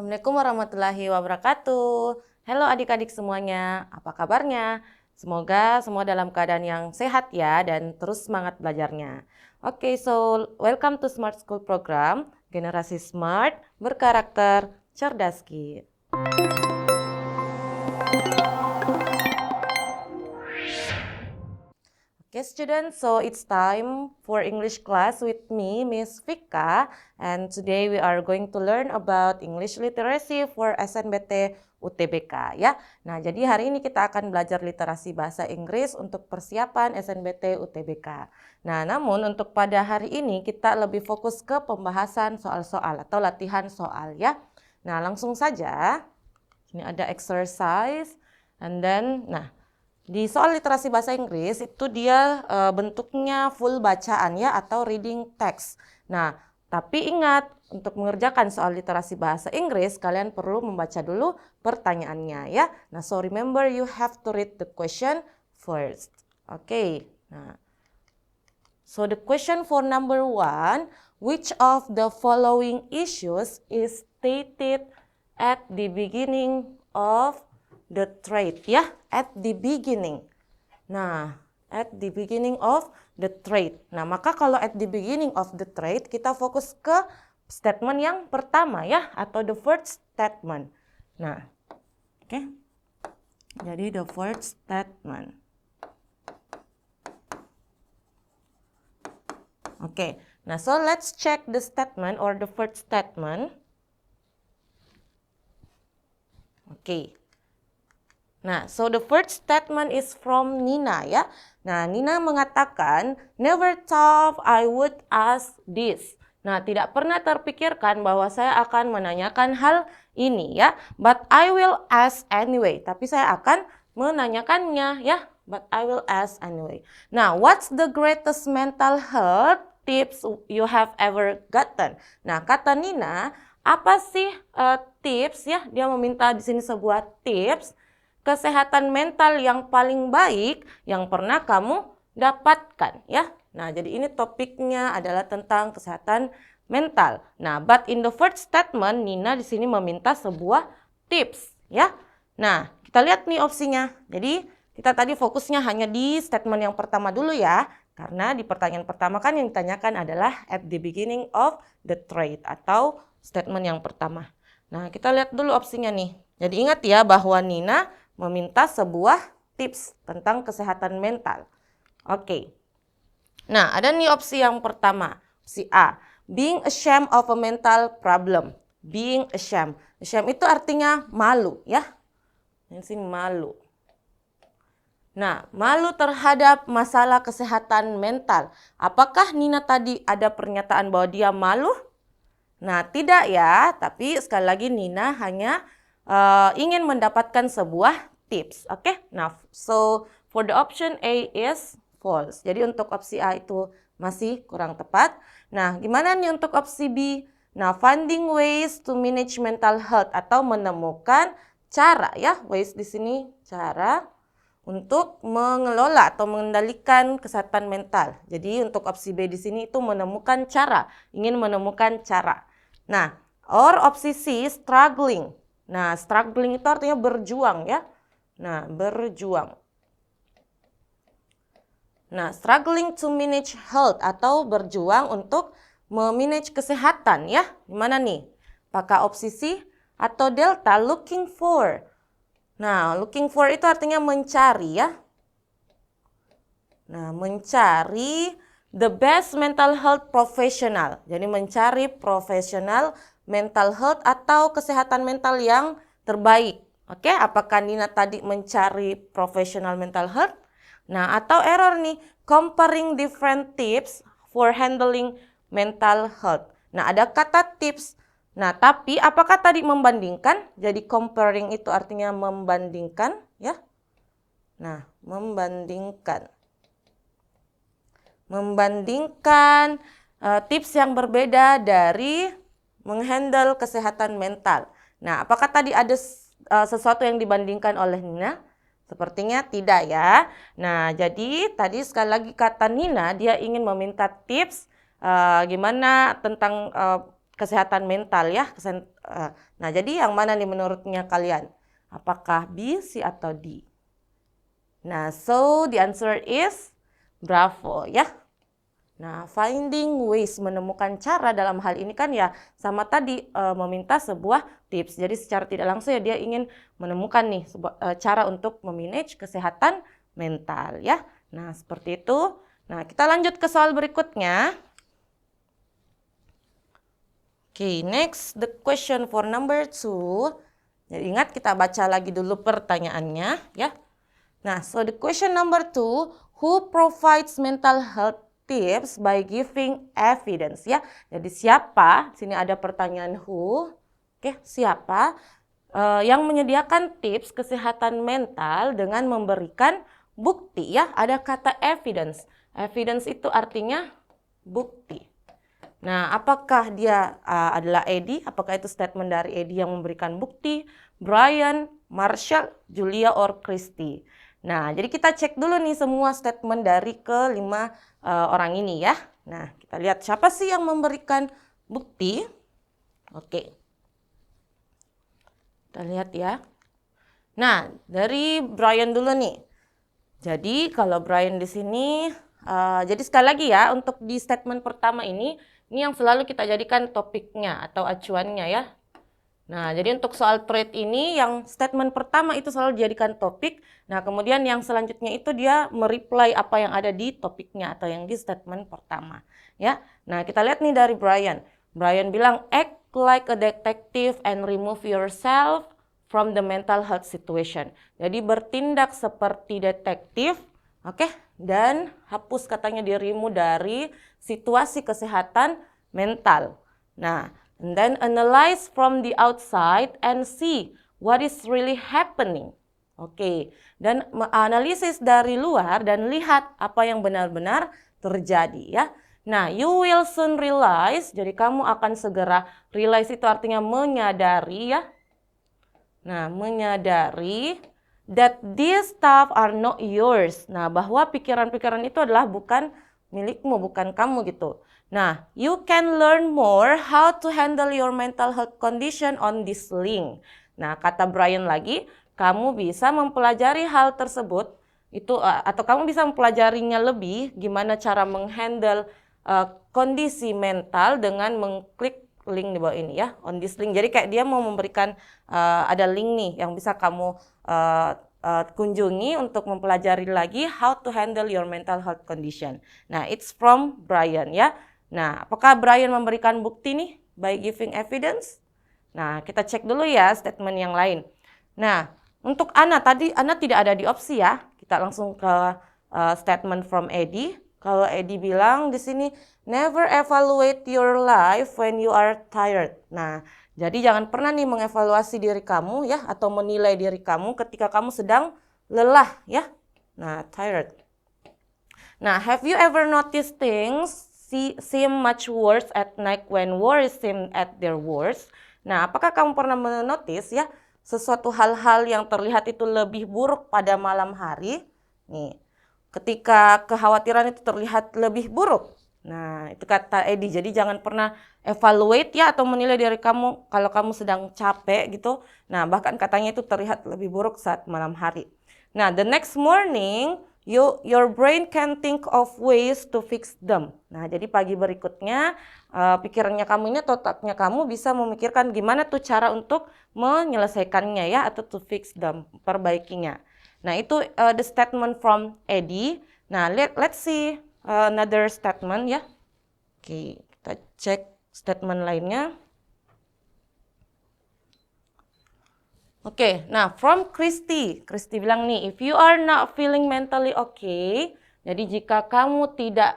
Assalamualaikum warahmatullahi wabarakatuh. Halo adik-adik semuanya, apa kabarnya? Semoga semua dalam keadaan yang sehat ya dan terus semangat belajarnya. Oke, so welcome to Smart School Program, generasi smart, berkarakter, cerdas Ki. Okay, students, so it's time for English class with me, Miss Vika, and today we are going to learn about English literacy for SNBT UTBK ya. Nah, jadi hari ini kita akan belajar literasi bahasa Inggris untuk persiapan SNBT UTBK. Nah, namun untuk pada hari ini kita lebih fokus ke pembahasan soal-soal atau latihan soal ya. Nah, langsung saja. Ini ada exercise and then di soal literasi bahasa Inggris itu dia bentuknya full bacaan ya atau reading text. Nah, tapi ingat untuk mengerjakan soal literasi bahasa Inggris kalian perlu membaca dulu pertanyaannya ya. Nah, so remember you have to read the question first. Oke. Nah. So the question for number 1, which of the following issues is stated at the beginning of the trait ya, at the beginning. Nah, at the beginning of the trait. Nah, maka kalau at the beginning of the trait kita fokus ke statement yang pertama ya, atau the first statement. Nah, oke. Jadi the first statement. Oke. Nah, so let's check the statement or the first statement. Oke. Nah, so the first statement is from Nina ya. Nah, Nina mengatakan, never thought I would ask this. Nah, tidak pernah terpikirkan bahwa saya akan menanyakan hal ini ya. But I will ask anyway. Tapi saya akan menanyakannya ya. But I will ask anyway. Nah, what's the greatest mental health tips you have ever gotten? Nah, kata Nina, apa sih tips ya? Dia meminta di sini sebuah tips kesehatan mental yang paling baik yang pernah kamu dapatkan ya. Nah, jadi ini topiknya adalah tentang kesehatan mental. Nah, but in the first statement Nina di sini meminta sebuah tips ya. Nah, kita lihat nih opsinya. Jadi, kita tadi fokusnya hanya di statement yang pertama dulu ya. Karena di pertanyaan pertama kan yang ditanyakan adalah at the beginning of the trait atau statement yang pertama. Nah, kita lihat dulu opsinya nih. Jadi ingat ya bahwa Nina meminta sebuah tips tentang kesehatan mental. Oke. Nah, ada nih opsi yang pertama. Opsi A. Being ashamed of a mental problem. Being ashamed. Ashamed itu artinya malu ya. Ini sih malu. Nah, malu terhadap masalah kesehatan mental. Apakah Nina tadi ada pernyataan bahwa dia malu? Nah, tidak ya. Tapi sekali lagi Nina hanya ingin mendapatkan sebuah tips. Oke? Nah, so for the option A is false. Jadi untuk opsi A itu masih kurang tepat. Nah, gimana nih untuk opsi B? Nah, finding ways to manage mental health atau menemukan cara ya. Ways di sini cara untuk mengelola atau mengendalikan kesehatan mental. Jadi untuk opsi B di sini itu menemukan cara, ingin menemukan cara. Nah, or opsi C struggling. Nah, struggling itu artinya berjuang ya. Nah, berjuang. Nah, struggling to manage health atau berjuang untuk memanage kesehatan ya. Gimana nih? Apakah opsi C atau delta looking for? Nah, looking for itu artinya mencari ya. Nah, mencari the best mental health professional. Jadi mencari profesional mental health atau kesehatan mental yang terbaik. Oke, apakah Nina tadi mencari profesional mental health? Nah, atau error nih, comparing different tips for handling mental health. Nah, ada kata tips. Nah, tapi apakah tadi membandingkan? Jadi comparing itu artinya membandingkan ya. Nah, membandingkan. Membandingkan tips yang berbeda dari menghandle kesehatan mental. Nah, apakah tadi ada sesuatu yang dibandingkan oleh Nina? Sepertinya tidak ya. Nah, jadi tadi sekali lagi kata Nina, dia ingin meminta tips gimana tentang kesehatan mental ya. Nah, jadi yang mana nih menurutnya kalian? Apakah B, C, atau D? Nah, so the answer is bravo ya. Nah, finding ways, menemukan cara dalam hal ini kan ya sama tadi meminta sebuah tips. Jadi secara tidak langsung ya dia ingin menemukan nih cara untuk memanage kesehatan mental ya. Nah, seperti itu. Nah, kita lanjut ke soal berikutnya. Okay, next the question for number 2. Jadi ingat kita baca lagi dulu pertanyaannya ya. Nah, so the question number 2, who provides mental health tips by giving evidence ya. Jadi siapa? Sini ada pertanyaan who. Oke, siapa yang menyediakan tips kesehatan mental dengan memberikan bukti ya. Ada kata evidence. Evidence itu artinya bukti. Nah, apakah dia adalah Eddie? Apakah itu statement dari Eddie yang memberikan bukti? Brian, Marshall, Julia, or Christy? Nah, jadi kita cek dulu nih semua statement dari kelima orang ini ya. Nah, kita lihat siapa sih yang memberikan bukti. Oke. Kita lihat ya. Nah, dari Brian dulu nih. Jadi kalau Brian di sini, jadi sekali lagi ya, untuk di statement pertama ini yang selalu kita jadikan topiknya atau acuannya ya. Nah, jadi untuk soal trade ini yang statement pertama itu selalu dijadikan topik. Nah, kemudian yang selanjutnya itu dia mereply apa yang ada di topiknya atau yang di statement pertama. Ya. Nah, kita lihat nih dari Brian. Brian bilang, act like a detective and remove yourself from the mental health situation. Jadi bertindak seperti detektif, oke? Dan hapus katanya dirimu dari situasi kesehatan mental. Nah, and then analyze from the outside and see what is really happening. Oke, dan analisis dari luar dan lihat apa yang benar-benar terjadi ya. Nah, you will soon realize, jadi kamu akan segera realize itu artinya menyadari ya. Nah, menyadari that these stuff are not yours. Nah, bahwa pikiran-pikiran itu adalah bukan milikmu, bukan kamu gitu. Nah, you can learn more how to handle your mental health condition on this link. Nah, kata Brian lagi, kamu bisa mempelajari hal tersebut itu atau kamu bisa mempelajarinya lebih gimana cara menghandle kondisi mental dengan mengklik link di bawah ini ya, on this link. Jadi kayak dia mau memberikan ada link nih yang bisa kamu kunjungi untuk mempelajari lagi how to handle your mental health condition. Nah, it's from Brian ya. Nah, apakah Brian memberikan bukti nih by giving evidence? Nah, kita cek dulu ya statement yang lain. Nah, untuk Anna tadi Anna tidak ada di opsi ya. Kita langsung ke statement from Eddie. Kalau Eddie bilang di sini never evaluate your life when you are tired. Nah, jadi jangan pernah nih mengevaluasi diri kamu ya atau menilai diri kamu ketika kamu sedang lelah ya. Nah, tired. Nah, have you ever noticed things seem much worse at night when worries seem at their worst? Nah, apakah kamu pernah menotis ya sesuatu hal-hal yang terlihat itu lebih buruk pada malam hari? Nih, ketika kekhawatiran itu terlihat lebih buruk. Nah, itu kata Eddie. Jadi jangan pernah evaluate ya atau menilai diri kamu kalau kamu sedang capek gitu. Nah, bahkan katanya itu terlihat lebih buruk saat malam hari. Nah, the next morning your brain can think of ways to fix them. Nah, jadi pagi berikutnya pikirannya kamu ini atau otaknya kamu bisa memikirkan gimana tuh cara untuk menyelesaikannya ya atau to fix them, perbaikinya. Nah, itu the statement from Eddie. Nah, let's see another statement ya. Oke, kita cek statement lainnya. Oke, nah from Christy. Christy bilang nih, if you are not feeling mentally okay, jadi jika kamu tidak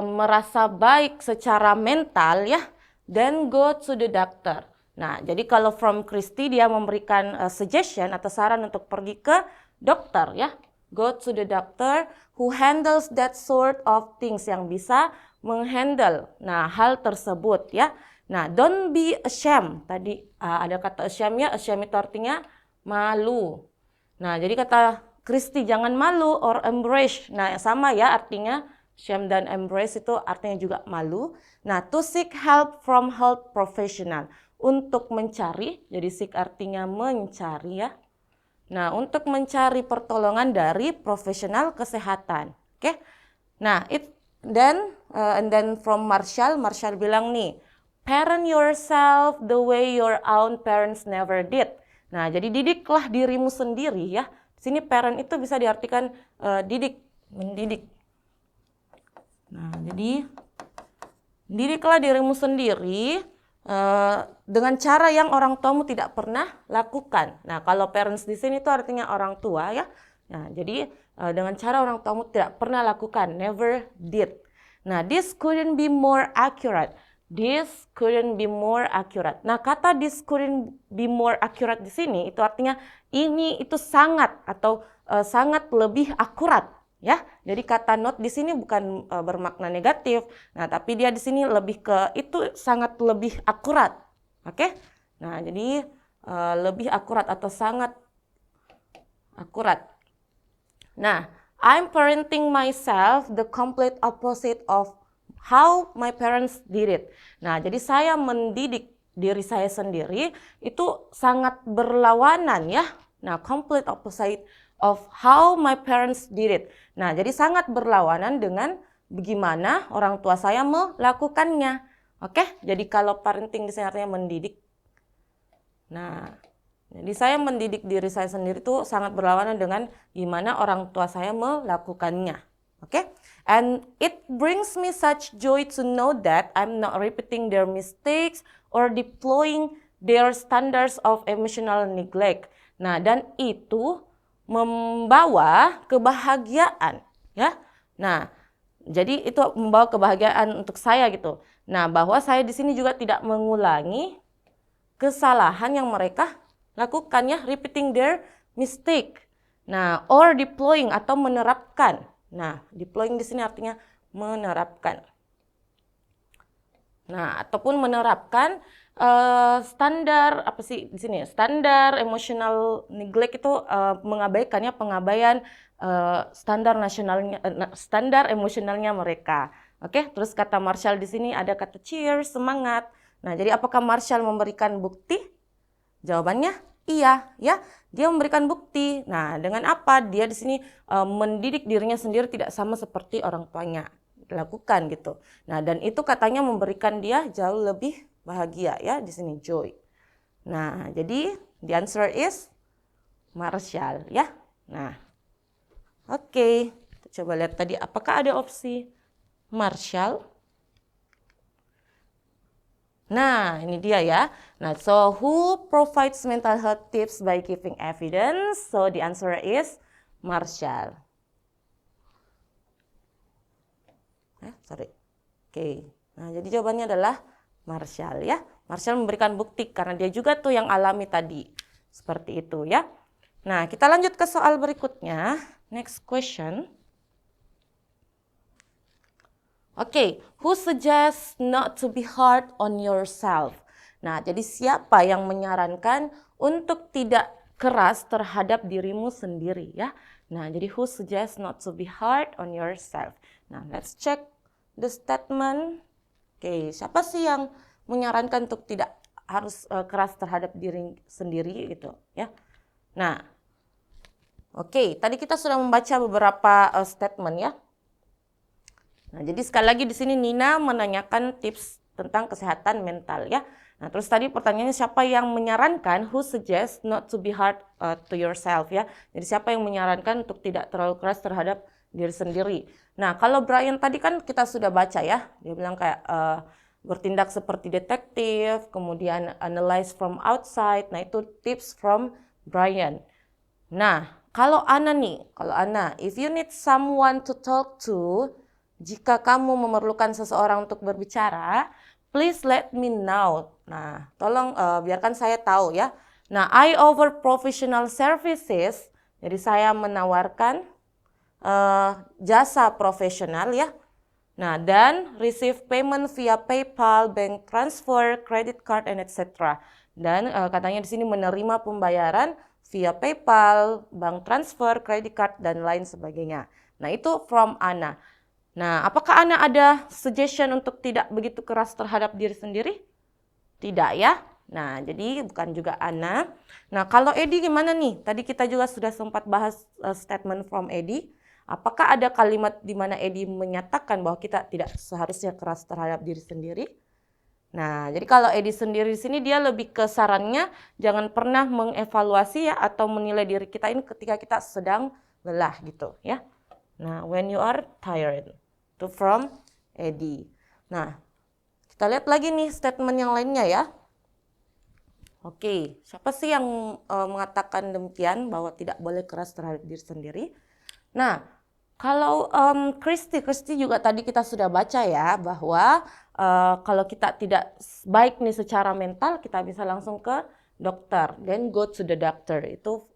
merasa baik secara mental ya, then go to the doctor. Nah, jadi kalau from Christy dia memberikan suggestion atau saran untuk pergi ke dokter ya. Go to the doctor who handles that sort of things, yang bisa menghandle hal tersebut ya. Nah, don't be ashamed. Tadi ada kata ashamed ya. Ashamed itu artinya malu. Nah, jadi kata Christy jangan malu or embrace. Nah, sama ya artinya Shame dan embrace itu artinya juga malu. Nah, to seek help from health professional. Untuk mencari, jadi seek artinya mencari ya. Nah, untuk mencari pertolongan dari profesional kesehatan. Oke. Nah, and then from Marshall bilang nih, parent yourself the way your own parents never did. Nah, jadi didiklah dirimu sendiri ya. Di sini parent itu bisa diartikan mendidik. Nah, jadi didiklah dirimu sendiri dengan cara yang orang tuamu tidak pernah lakukan. Nah, kalau parents di sini itu artinya orang tua ya. Nah, jadi dengan cara orang tuamu tidak pernah lakukan, never did. Nah, this couldn't be more accurate. This couldn't be more accurate. Nah, kata this couldn't be more accurate di sini itu artinya ini itu sangat atau sangat lebih akurat. Ya, jadi kata not di sini bukan bermakna negatif. Nah, tapi dia di sini lebih ke itu sangat lebih akurat. Oke? Nah, jadi lebih akurat atau sangat akurat. Nah, I'm parenting myself the complete opposite of how my parents did it. Nah, jadi saya mendidik diri saya sendiri itu sangat berlawanan ya. Nah, complete opposite of how my parents did it. Nah, jadi sangat berlawanan dengan bagaimana orang tua saya melakukannya. Oke, jadi kalau parenting di sini artinya mendidik. Nah, jadi saya mendidik diri saya sendiri itu sangat berlawanan dengan gimana orang tua saya melakukannya. Oke, and it brings me such joy to know that I'm not repeating their mistakes or deploying their standards of emotional neglect. Nah, dan itu membawa kebahagiaan ya. Nah, jadi itu membawa kebahagiaan untuk saya gitu. Nah, bahwa saya di sini juga tidak mengulangi kesalahan yang mereka lakukan ya, repeating their mistake. Nah, or deploying atau menerapkan. Nah, deploying di sini artinya menerapkan. Nah, ataupun menerapkan standar apa sih di sini? Standar emotional neglect itu mengabaikannya pengabaian standar emosionalnya mereka. Oke, terus kata Marshall di sini ada kata cheers, semangat. Nah, jadi apakah Marshall memberikan bukti? Jawabannya iya, ya. Dia memberikan bukti. Nah, dengan apa? Dia di sini mendidik dirinya sendiri tidak sama seperti orang tuanya lakukan gitu. Nah, dan itu katanya memberikan dia jauh lebih bahagia ya di sini joy. Nah, jadi the answer is Marshall ya. Nah, oke. Kita coba lihat tadi apakah ada opsi Marshall. Nah, ini dia ya. Nah, so who provides mental health tips by giving evidence? So the answer is Marshall. Oke. Nah, jadi jawabannya adalah Marshall ya. Marshall memberikan bukti karena dia juga tuh yang alami tadi. Seperti itu ya. Nah, kita lanjut ke soal berikutnya. Next question. Oke, who suggests not to be hard on yourself? Nah, jadi siapa yang menyarankan untuk tidak keras terhadap dirimu sendiri ya? Nah, jadi who suggests not to be hard on yourself? Nah, let's check the statement. Oke, siapa sih yang menyarankan untuk tidak harus keras terhadap diri sendiri gitu ya? Nah, oke, tadi kita sudah membaca beberapa statement ya. Nah, jadi sekali lagi di sini Nina menanyakan tips tentang kesehatan mental ya. Nah, terus tadi pertanyaannya siapa yang menyarankan, who suggests not to be hard to yourself ya. Jadi siapa yang menyarankan untuk tidak terlalu keras terhadap diri sendiri. Nah, kalau Brian tadi kan kita sudah baca ya. Dia bilang kayak bertindak seperti detektif, kemudian analyze from outside. Nah, itu tips from Brian. Nah, kalau Anna nih, if you need someone to talk to, jika kamu memerlukan seseorang untuk berbicara, please let me know. Nah, tolong biarkan saya tahu ya. Nah, I offer professional services. Jadi saya menawarkan jasa profesional ya. Nah, dan receive payment via PayPal, bank transfer, credit card, and etc. Dan katanya di sini menerima pembayaran via PayPal, bank transfer, credit card, dan lain sebagainya. Nah, itu from Anna. Nah, apakah Ana ada suggestion untuk tidak begitu keras terhadap diri sendiri? Tidak ya. Nah, jadi bukan juga Ana. Nah, kalau Eddie gimana nih? Tadi kita juga sudah sempat bahas statement from Eddie. Apakah ada kalimat di mana Eddie menyatakan bahwa kita tidak seharusnya keras terhadap diri sendiri? Nah, jadi kalau Eddie sendiri di sini dia lebih ke sarannya jangan pernah mengevaluasi ya atau menilai diri kita ini ketika kita sedang lelah gitu ya. Nah, when you are tired. Itu from Eddie. Nah, kita lihat lagi nih statement yang lainnya ya. Oke, siapa sih yang mengatakan demikian bahwa tidak boleh keras terhadap diri sendiri? Nah, kalau Kristi juga tadi kita sudah baca ya bahwa kalau kita tidak baik nih secara mental, kita bisa langsung ke dokter. Then go to the doctor. Itu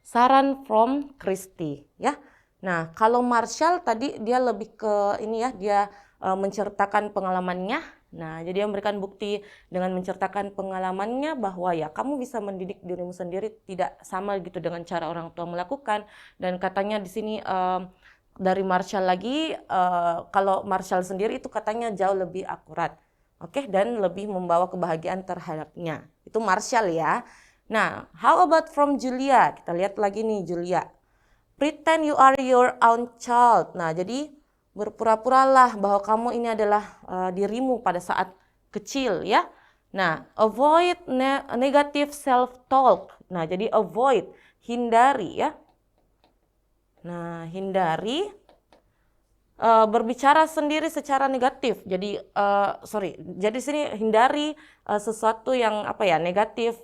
saran from Kristi ya. Nah, kalau Marshall tadi dia lebih ke ini ya, dia menceritakan pengalamannya. Nah, jadi dia memberikan bukti dengan menceritakan pengalamannya bahwa ya kamu bisa mendidik dirimu sendiri tidak sama gitu dengan cara orang tua melakukan. Dan katanya di sini dari Marshall lagi, kalau Marshall sendiri itu katanya jauh lebih akurat. Oke, dan lebih membawa kebahagiaan terhadapnya. Itu Marshall ya. Nah, how about from Julia? Kita lihat lagi nih Julia. Pretend you are your own child. Nah, jadi berpura-puralah bahwa kamu ini adalah dirimu pada saat kecil ya. Nah, avoid negative self-talk. Nah, jadi avoid, hindari ya. Nah, hindari berbicara sendiri secara negatif. Jadi, jadi sini hindari sesuatu yang negatif,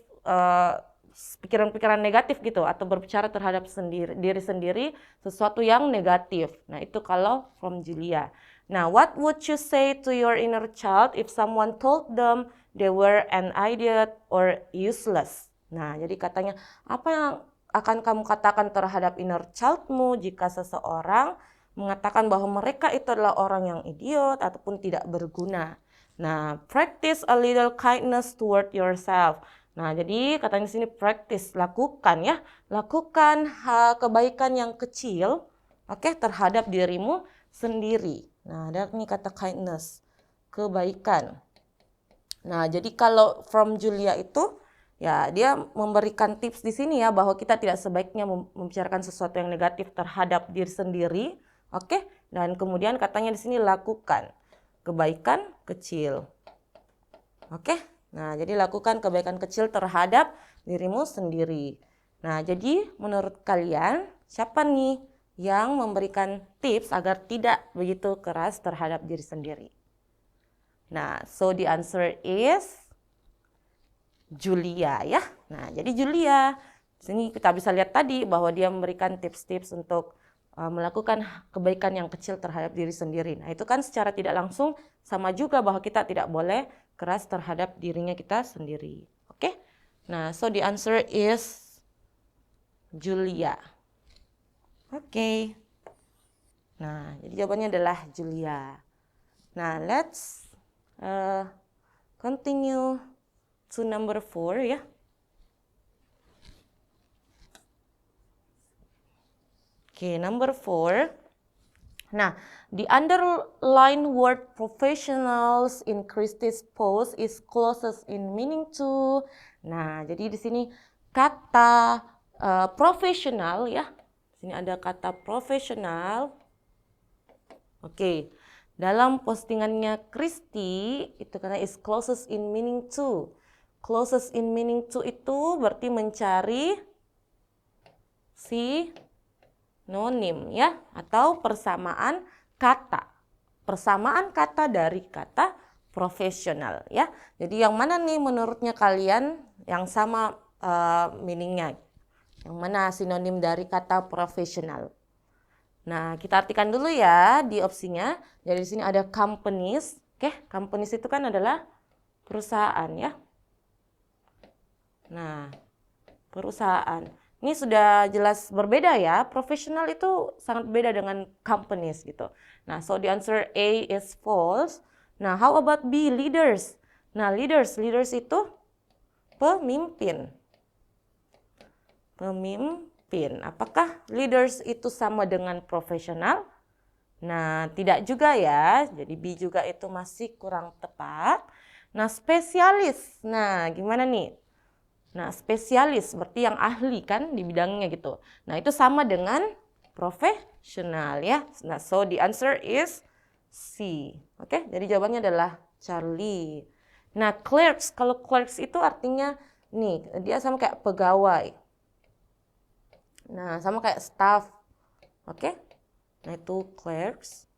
pikiran-pikiran negatif gitu atau berbicara terhadap diri sendiri sesuatu yang negatif. Nah, itu kalau from Julia. Nah, what would you say to your inner child if someone told them they were an idiot or useless? Nah, jadi katanya apa yang akan kamu katakan terhadap inner childmu jika seseorang mengatakan bahwa mereka itu adalah orang yang idiot ataupun tidak berguna. Nah, practice a little kindness toward yourself. Nah, jadi katanya di sini practice, lakukan ya. Lakukan kebaikan yang kecil, terhadap dirimu sendiri. Nah, ada nih kata kindness, kebaikan. Nah, jadi kalau from Julia itu ya dia memberikan tips di sini ya bahwa kita tidak sebaiknya membicarakan sesuatu yang negatif terhadap diri sendiri. Dan kemudian katanya di sini lakukan kebaikan kecil. Nah, jadi lakukan kebaikan kecil terhadap dirimu sendiri. Nah, jadi menurut kalian siapa nih yang memberikan tips agar tidak begitu keras terhadap diri sendiri? Nah, so the answer is Julia ya. Nah, jadi Julia, sini kita bisa lihat tadi bahwa dia memberikan tips-tips untuk melakukan kebaikan yang kecil terhadap diri sendiri. Nah, itu kan secara tidak langsung sama juga bahwa kita tidak boleh keras terhadap dirinya kita sendiri. Nah, so the answer is Julia. Nah, jadi jawabannya adalah Julia. Nah, let's continue to number 4 ya. Number 4. Nah, the underlined word professionals in Kristi's post is closest in meaning to. Nah, jadi di sini kata profesional ya. Sini ada kata profesional. Dalam postingannya Kristi itu karena is closest in meaning to. Closest in meaning to itu berarti mencari sinonim ya atau persamaan kata dari kata profesional ya. Jadi yang mana nih menurutnya kalian yang sama meaningnya? Yang mana sinonim dari kata profesional? Nah, kita artikan dulu ya di opsinya. Jadi di sini ada companies. Companies itu kan adalah perusahaan ya. Nah, perusahaan. Ini sudah jelas berbeda ya. Profesional itu sangat beda dengan companies gitu. Nah, so the answer A is false. Nah, how about B, leaders? Nah, leaders itu pemimpin. Apakah leaders itu sama dengan profesional? Nah, tidak juga ya. Jadi B juga itu masih kurang tepat. Nah, spesialis. Nah, gimana nih? Nah, spesialis berarti yang ahli kan di bidangnya gitu. Nah, itu sama dengan profesional ya. Nah, so the answer is C. Oke, jadi jawabannya adalah Charlie. Nah, clerks. Kalau clerks itu artinya nih, dia sama kayak pegawai. Nah, sama kayak staff. Oke? Nah, itu clerks.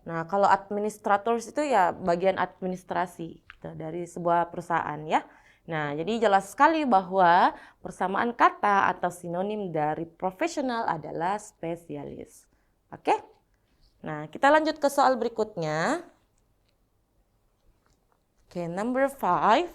Nah, kalau administrators itu ya bagian administrasi gitu, dari sebuah perusahaan ya. Nah, jadi jelas sekali bahwa persamaan kata atau sinonim dari profesional adalah spesialis. Oke? Nah, kita lanjut ke soal berikutnya. Oke, number 5.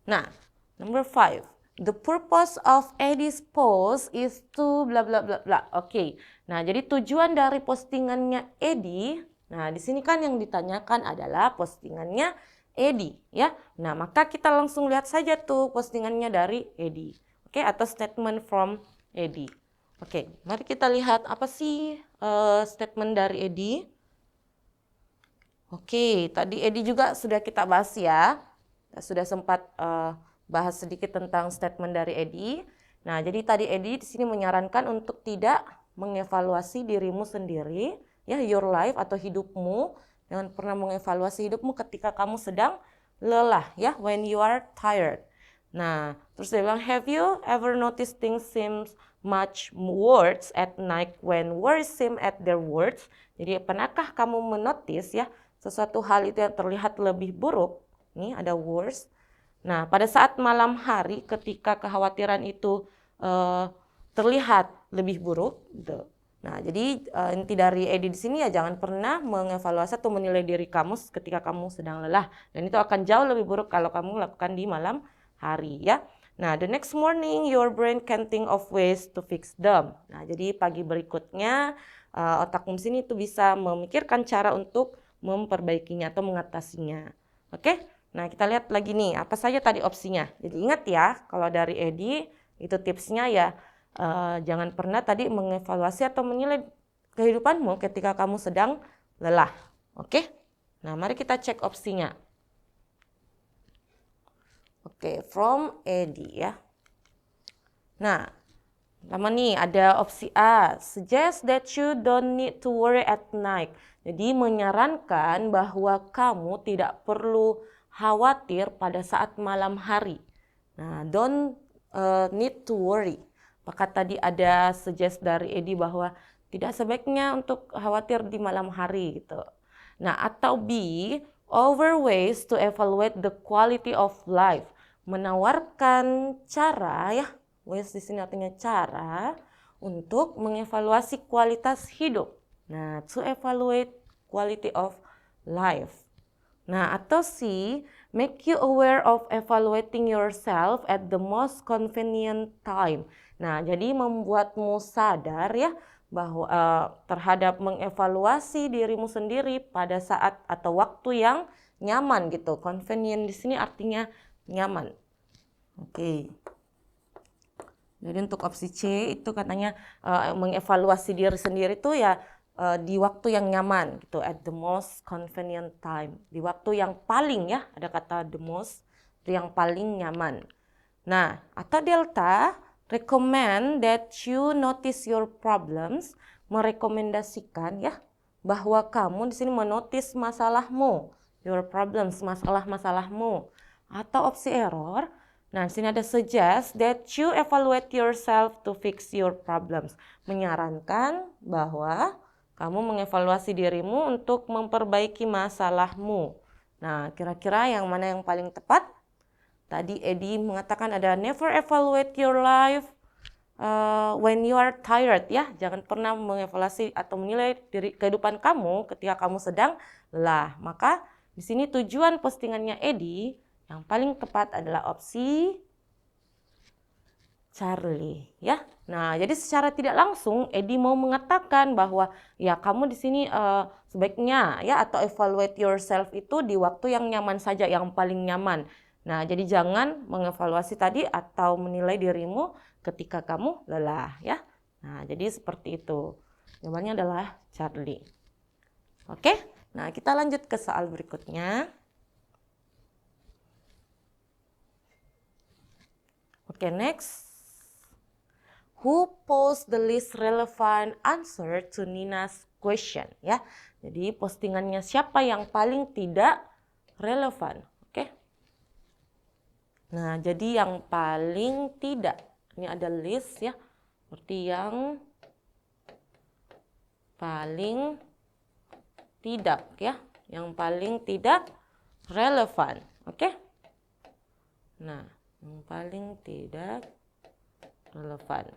Nah, number 5. The purpose of Eddie's post is to bla bla bla bla. Oke. Nah, jadi tujuan dari postingannya Eddie, nah di sini kan yang ditanyakan adalah postingannya Eddie ya. Nah, maka kita langsung lihat saja tuh postingannya dari Eddie. Oke, atau statement from Eddie. Oke, mari kita lihat apa sih statement dari Eddie. Oke, tadi Eddie juga sudah kita bahas ya. Sudah sempat bahas sedikit tentang statement dari Eddie. Nah, jadi tadi Eddie di sini menyarankan untuk tidak mengevaluasi dirimu sendiri, ya, your life atau hidupmu. Jangan pernah mengevaluasi hidupmu ketika kamu sedang lelah, ya, when you are tired. Nah, terus dia bilang, have you ever noticed things seems much worse at night when worries seem at their worst? Jadi, pernahkah kamu menotis ya sesuatu hal itu yang terlihat lebih buruk? Nih ada worse. Nah, pada saat malam hari ketika kekhawatiran itu terlihat lebih buruk, gitu. Nah, jadi inti dari Eddie di sini ya jangan pernah mengevaluasi atau menilai diri kamu ketika kamu sedang lelah, dan itu akan jauh lebih buruk kalau kamu lakukan di malam hari ya. Nah, the next morning your brain can think of ways to fix them. Nah, jadi pagi berikutnya otakmu di sini itu bisa memikirkan cara untuk memperbaikinya atau mengatasinya. Oke? Nah, kita lihat lagi nih, apa saja tadi opsinya. Jadi ingat ya, kalau dari Eddie, itu tipsnya ya, jangan pernah tadi mengevaluasi atau menilai kehidupanmu ketika kamu sedang lelah. Oke? Nah, mari kita cek opsinya. Oke, from Eddie ya. Nah, pertama nih ada opsi A, suggest that you don't need to worry at night. Jadi menyarankan bahwa kamu tidak perlu khawatir pada saat malam hari. Nah, don't need to worry. Maka tadi ada suggest dari Eddie bahwa tidak sebaiknya untuk khawatir di malam hari gitu. Nah, atau B, over ways to evaluate the quality of life. Menawarkan cara ya, ways di sini artinya cara untuk mengevaluasi kualitas hidup. Nah, to evaluate quality of life. Nah, atau C, make you aware of evaluating yourself at the most convenient time. Nah, jadi membuatmu sadar ya bahwa terhadap mengevaluasi dirimu sendiri pada saat atau waktu yang nyaman gitu. Convenient di sini artinya nyaman. Oke. Jadi untuk opsi C itu katanya mengevaluasi diri sendiri itu ya di waktu yang nyaman gitu, at the most convenient time, di waktu yang paling ya, ada kata the most, itu yang paling nyaman. Nah, atau delta, recommend that you notice your problems, merekomendasikan ya bahwa kamu di sini menotis masalahmu, your problems, masalah-masalahmu. Atau opsi error, nah, di sini ada suggest that you evaluate yourself to fix your problems. Menyarankan bahwa kamu mengevaluasi dirimu untuk memperbaiki masalahmu. Nah, kira-kira yang mana yang paling tepat? Tadi Eddie mengatakan ada never evaluate your life when you are tired ya. Jangan pernah mengevaluasi atau menilai kehidupan kamu ketika kamu sedang lelah. Maka di sini tujuan postingannya Eddie yang paling tepat adalah opsi Charlie ya. Nah, jadi secara tidak langsung Eddie mau mengatakan bahwa ya kamu di sini sebaiknya ya atau evaluate yourself itu di waktu yang nyaman saja, yang paling nyaman. Nah, jadi jangan mengevaluasi tadi atau menilai dirimu ketika kamu lelah ya. Nah, jadi seperti itu. Jawabannya adalah Charlie. Oke, nah kita lanjut ke soal berikutnya. Oke, next. Who post the least relevant answer to Nina's question? Ya, jadi postingannya siapa yang paling tidak relevan? Oke. Nah, jadi yang paling tidak. Ini ada list ya. Seperti yang paling tidak ya. Yang paling tidak relevan. Oke. Nah, yang paling tidak relevan.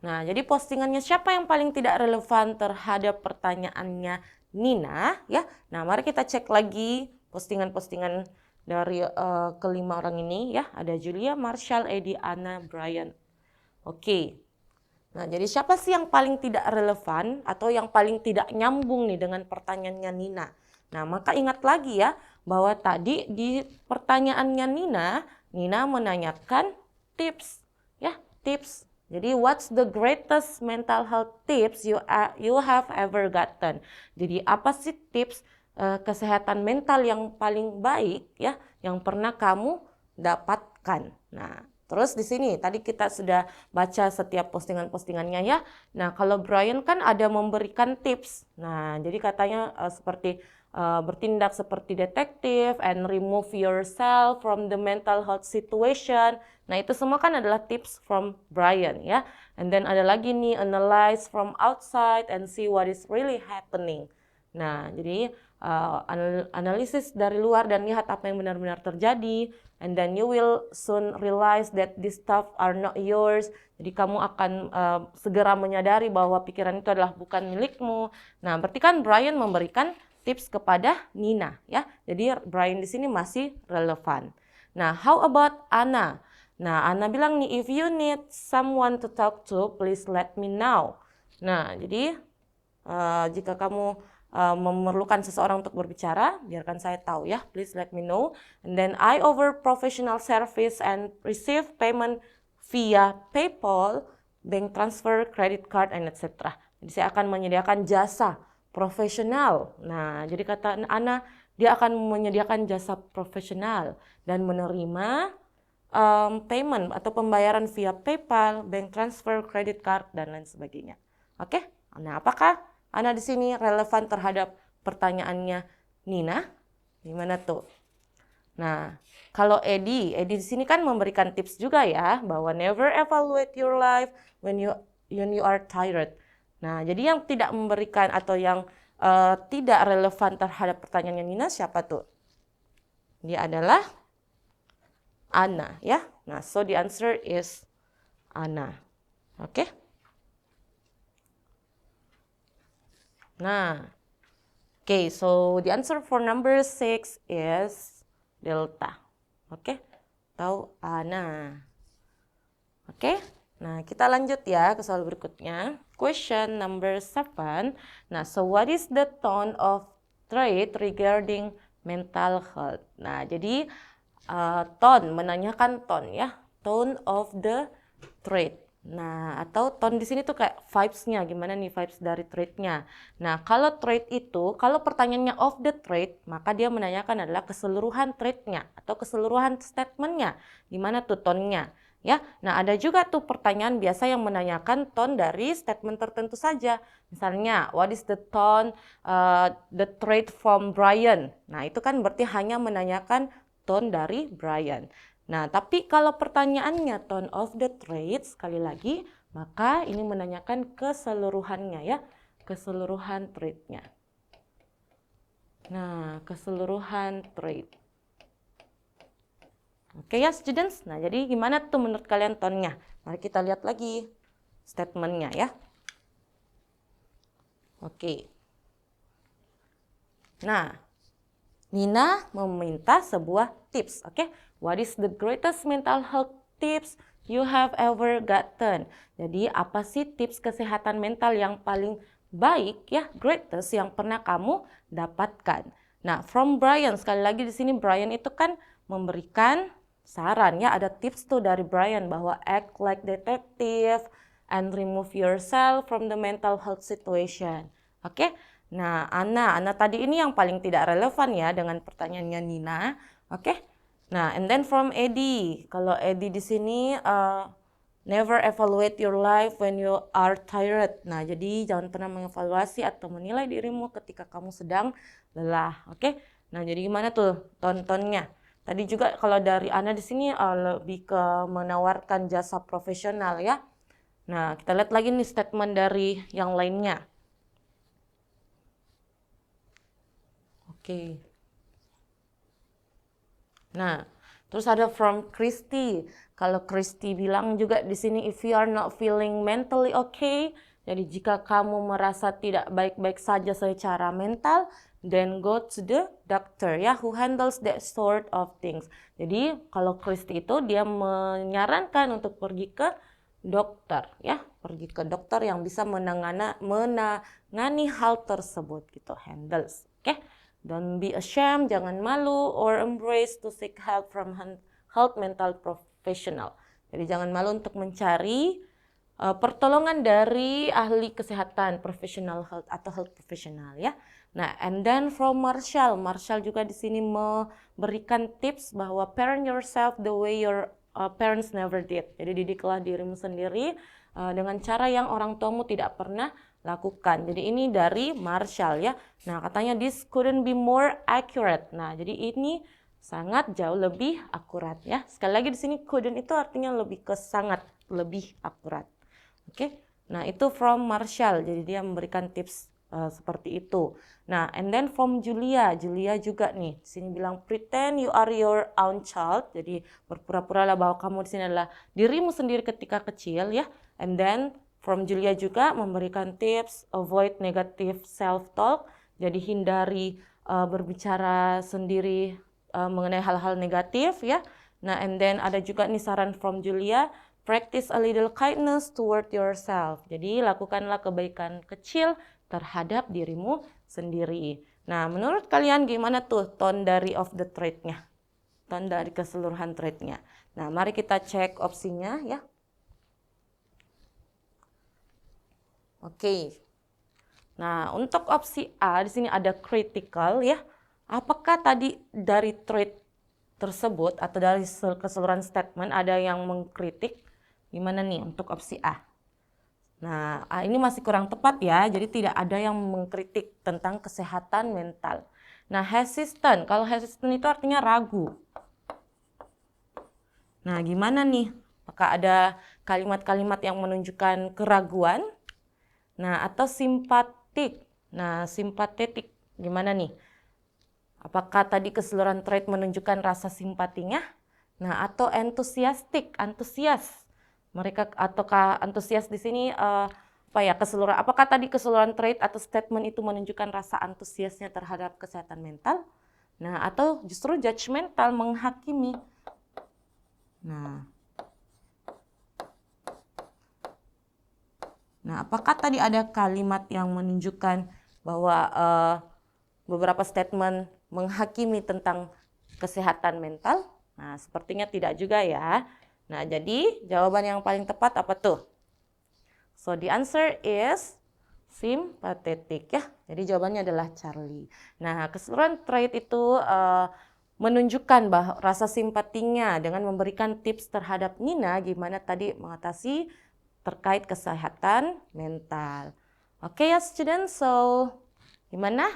Nah, jadi postingannya siapa yang paling tidak relevan terhadap pertanyaannya Nina ya. Nah, mari kita cek lagi postingan-postingan dari kelima orang ini ya. Ada Julia, Marshall, Eddie, Anna, Brian. Oke. Nah, jadi siapa sih yang paling tidak relevan atau yang paling tidak nyambung nih dengan pertanyaannya Nina? Nah, maka ingat lagi ya bahwa tadi di pertanyaannya Nina menanyakan tips ya, tips. Jadi what's the greatest mental health tips you have ever gotten? Jadi apa sih tips kesehatan mental yang paling baik ya yang pernah kamu dapatkan? Nah, terus di sini tadi kita sudah baca setiap postingan-postingannya ya. Nah, kalau Brian kan ada memberikan tips. Nah, jadi katanya seperti bertindak seperti detektif and remove yourself from the mental health situation. Nah, itu semua kan adalah tips from Brian ya. And then ada lagi nih, analyze from outside and see what is really happening. Nah, jadi analisis dari luar dan lihat apa yang benar-benar terjadi. And then you will soon realize that this stuff are not yours. Jadi kamu akan segera menyadari bahwa pikiran itu adalah bukan milikmu. Nah, berarti kan Brian memberikan tips kepada Nina ya. Jadi Brian di sini masih relevan. Nah, how about Anna? Nah, Anna bilang nih, if you need someone to talk to, please let me know. Nah, jadi jika kamu memerlukan seseorang untuk berbicara, biarkan saya tahu ya, please let me know. And then I offer professional service and receive payment via PayPal, bank transfer, credit card, and etc. Jadi saya akan menyediakan jasa profesional. Nah, jadi kata Anna, dia akan menyediakan jasa profesional dan menerima payment atau pembayaran via PayPal, bank transfer, credit card, dan lain sebagainya. Oke, nah apakah Ana di sini relevan terhadap pertanyaannya Nina? Gimana tuh? Nah, kalau Eddie di sini kan memberikan tips juga ya, bahwa never evaluate your life when you are tired. Nah, jadi yang tidak memberikan atau yang tidak relevan terhadap pertanyaannya Nina siapa tuh? Dia adalah Anna ya. Nah, so the answer is Anna. Oke. Nah, okay, so the answer for number 6 is delta. Oke, atau Anna. Oke, nah kita lanjut ya ke soal berikutnya. Question number 7. Nah, so what is the tone of trait regarding mental health? Nah, jadi tone, menanyakan tone ya. Tone of the trait. Nah, atau tone di sini tuh kayak vibes-nya, gimana nih vibes dari trait-nya. Nah, kalau trait itu, kalau pertanyaannya of the trait, maka dia menanyakan adalah keseluruhan trait-nya atau keseluruhan statement-nya. Gimana tuh tone-nya? Ya, nah ada juga tuh pertanyaan biasa yang menanyakan tone dari statement tertentu saja. Misalnya, what is the tone, the trait from Brian? Nah, itu kan berarti hanya menanyakan tone dari Brian. Nah, tapi kalau pertanyaannya tone of the trait, sekali lagi, maka ini menanyakan keseluruhannya ya, keseluruhan trait-nya. Nah, keseluruhan trait. Oke ya students, nah jadi gimana tuh menurut kalian tone-nya? Mari kita lihat lagi statement-nya ya. Oke. Nah, Nina meminta sebuah tips, oke? What is the greatest mental health tips you have ever gotten? Jadi apa sih tips kesehatan mental yang paling baik ya, greatest yang pernah kamu dapatkan? Nah, from Brian, sekali lagi di sini Brian itu kan memberikan saran ya, ada tips tuh dari Brian bahwa act like detective and remove yourself from the mental health situation. Oke? Nah, Ana tadi ini yang paling tidak relevan ya dengan pertanyaannya Nina. Oke? Nah, and then from Eddie. Kalau Eddie di sini never evaluate your life when you are tired. Nah, jadi jangan pernah mengevaluasi atau menilai dirimu ketika kamu sedang lelah. Oke? Nah, jadi gimana tuh tontonnya? Tadi juga kalau dari Ana di sini lebih ke menawarkan jasa profesional ya. Nah, kita lihat lagi nih statement dari yang lainnya. Oke. Nah, terus ada from Christy. Kalau Christy bilang juga di sini, if you are not feeling mentally okay, jadi jika kamu merasa tidak baik-baik saja secara mental, then go to the doctor ya, who handles that sort of things. Jadi kalau Christy itu dia menyarankan untuk pergi ke dokter ya, pergi ke dokter yang bisa menangani hal tersebut gitu, handles. Oke? Don't be ashamed, jangan malu, or embrace to seek help from health mental professional. Jadi jangan malu untuk mencari pertolongan dari ahli kesehatan, professional health atau health professional ya. Nah, and then from Marshall juga di sini memberikan tips bahwa parent yourself the way your parents never did. Jadi didiklah dirimu sendiri dengan cara yang orang tuamu tidak pernah lakukan. Jadi ini dari Marshall ya. Nah, katanya this couldn't be more accurate. Nah, jadi ini sangat jauh lebih akurat ya. Sekali lagi di sini couldn't itu artinya lebih ke sangat lebih akurat. Oke. Nah, itu from Marshall. Jadi dia memberikan tips seperti itu. Nah, and then from Julia juga nih. Di sini bilang pretend you are your own child. Jadi berpura-puralah bahwa kamu di sini adalah dirimu sendiri ketika kecil ya. And then from Julia juga memberikan tips avoid negative self-talk. Jadi hindari berbicara sendiri mengenai hal-hal negatif ya. Nah, and then ada juga nih saran from Julia, practice a little kindness toward yourself. Jadi lakukanlah kebaikan kecil terhadap dirimu sendiri. Nah, menurut kalian gimana tuh tone dari of the trait-nya? Tone dari keseluruhan trait-nya. Nah, mari kita cek opsinya ya. Oke. Nah, untuk opsi A di sini ada critical ya. Apakah tadi dari trait tersebut atau dari keseluruhan statement ada yang mengkritik? Gimana nih untuk opsi A? Nah, ini masih kurang tepat ya. Jadi tidak ada yang mengkritik tentang kesehatan mental. Nah, hesitant. Kalau hesitant itu artinya ragu. Nah, gimana nih? Apakah ada kalimat-kalimat yang menunjukkan keraguan? Nah, atau simpatik. Nah, simpatetik gimana nih? Apakah tadi keseluruhan trait menunjukkan rasa simpatinya? Nah, atau enthusiastic, antusias. Mereka ataukah antusias di sini keseluruhan? Apakah tadi keseluruhan trait atau statement itu menunjukkan rasa antusiasnya terhadap kesehatan mental? Nah, atau justru judgmental, menghakimi. Nah, apakah tadi ada kalimat yang menunjukkan bahwa beberapa statement menghakimi tentang kesehatan mental? Nah, sepertinya tidak juga ya. Nah, jadi jawaban yang paling tepat apa tuh? So, the answer is sympathetic ya. Jadi jawabannya adalah Charlie. Nah, keseluruhan trait itu menunjukkan bahwa rasa simpatinya dengan memberikan tips terhadap Nina gimana tadi mengatasi terkait kesehatan mental. Oke ya students, so gimana?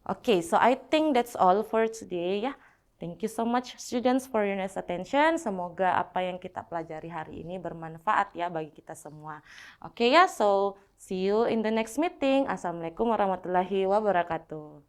Oke, so I think that's all for today ya. Thank you so much students for your nice attention. Semoga apa yang kita pelajari hari ini bermanfaat ya bagi kita semua. Oke ya, so see you in the next meeting. Assalamualaikum warahmatullahi wabarakatuh.